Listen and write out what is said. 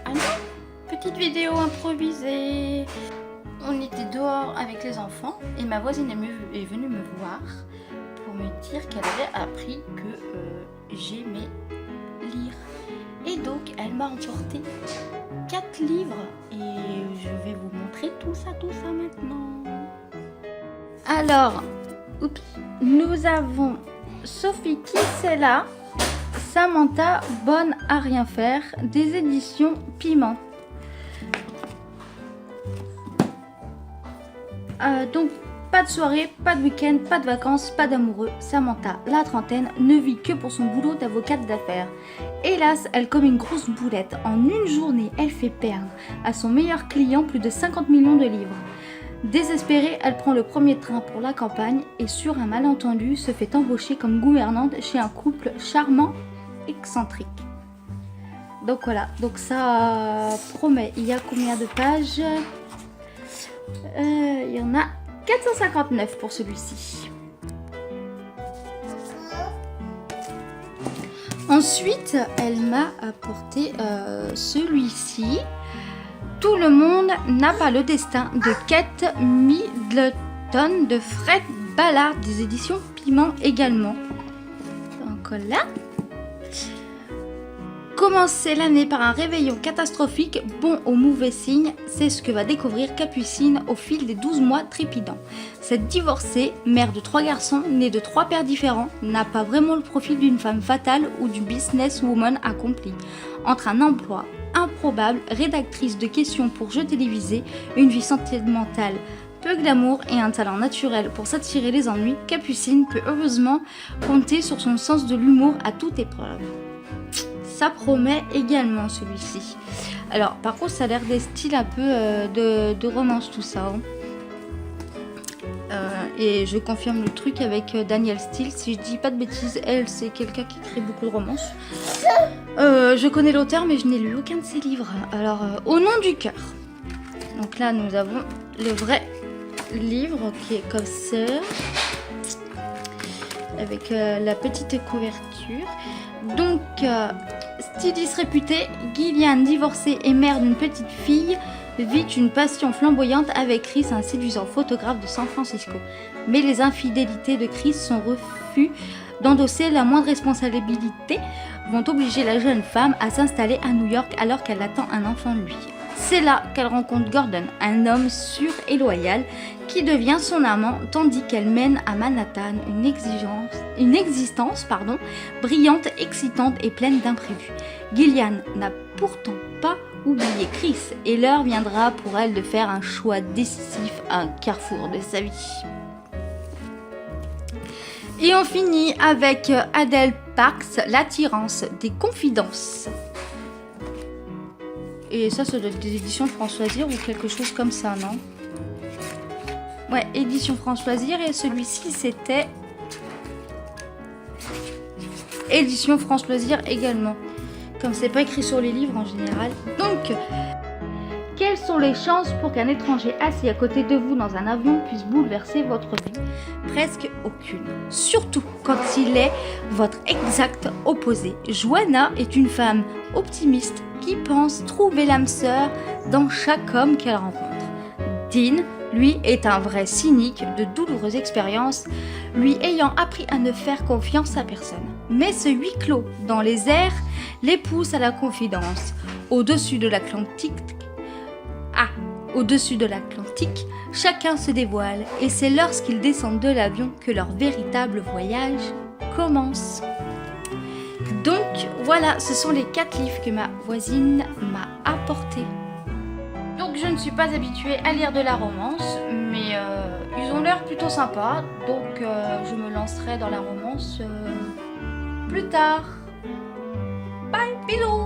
Ah non, petite vidéo improvisée. On était dehors avec les enfants et ma voisine est venue me voir pour me dire qu'elle avait appris que j'aimais lire. Et donc elle m'a emporté 4 livres et je vais vous montrer tout ça maintenant. Alors, nous avons Sophie qui c'est là, Samantha bonne à rien faire des éditions Piment. Donc pas de soirée, pas de week-end, pas de vacances, pas d'amoureux. Samantha, la trentaine, ne vit que pour son boulot d'avocate d'affaires. Hélas, elle comme une grosse boulette. En une journée, elle fait perdre à son meilleur client plus de 50 millions de livres. Désespérée, elle prend le premier train pour la campagne et sur un malentendu se fait embaucher comme gouvernante chez un couple charmant, excentrique. Donc voilà, donc ça promet. Il y a combien de pages ? Il y en a 459 pour celui-ci. Ensuite, elle m'a apporté celui-ci. Tout le monde n'a pas le destin de Kate Middleton de Fred Ballard des éditions Piment également. Donc là. Commencer l'année par un réveillon catastrophique, bon au mauvais signe, c'est ce que va découvrir Capucine au fil des 12 mois trépidants. Cette divorcée, mère de 3 garçons, née de 3 pères différents, n'a pas vraiment le profil d'une femme fatale ou d'une businesswoman accomplie. Entre un emploi improbable, rédactrice de questions pour jeux télévisés, une vie sentimentale peu glamour et un talent naturel pour s'attirer les ennuis, Capucine peut heureusement compter sur son sens de l'humour à toute épreuve. Ça promet également celui-ci. Alors par contre ça a l'air des styles un peu de romance tout ça. Et je confirme le truc avec Danielle Steele. Si je dis pas de bêtises, elle c'est quelqu'un qui écrit beaucoup de romances. Je connais l'auteur mais je n'ai lu aucun de ses livres. Alors au nom du cœur. Donc là nous avons le vrai livre qui est comme ça. Avec la petite couverture. Donc, styliste réputée, Gillian, divorcée et mère d'une petite fille, vit une passion flamboyante avec Chris, un séduisant photographe de San Francisco. Mais les infidélités de Chris, son refus d'endosser la moindre responsabilité, vont obliger la jeune femme à s'installer à New York alors qu'elle attend un enfant de lui. C'est là qu'elle rencontre Gordon, un homme sûr et loyal qui devient son amant tandis qu'elle mène à Manhattan une existence brillante, excitante et pleine d'imprévus. Gillian n'a pourtant pas oublié Chris et l'heure viendra pour elle de faire un choix décisif à un carrefour de sa vie. Et on finit avec Adele Parks, l'attirance des confidences. Et ça doit être des éditions France Loisirs ou quelque chose comme ça, non? Ouais, édition France Loisirs et celui-ci c'était édition France Loisirs également. Comme c'est pas écrit sur les livres en général. Donc, quelles sont les chances pour qu'un étranger assis à côté de vous dans un avion puisse bouleverser votre vie? Presque aucune. Surtout quand il est votre exact opposé. Joanna est une femme optimiste qui pense trouver l'âme sœur dans chaque homme qu'elle rencontre. Dean, lui, est un vrai cynique de douloureuses expériences, lui ayant appris à ne faire confiance à personne. Mais ce huis clos dans les airs les pousse à la confidence. Au-dessus de l'Atlantique, chacun se dévoile et c'est lorsqu'ils descendent de l'avion que leur véritable voyage commence. Donc voilà, ce sont les 4 livres que ma voisine m'a apportés. Donc je ne suis pas habituée à lire de la romance, mais ils ont l'air plutôt sympas, donc je me lancerai dans la romance plus tard. Bye, bisous.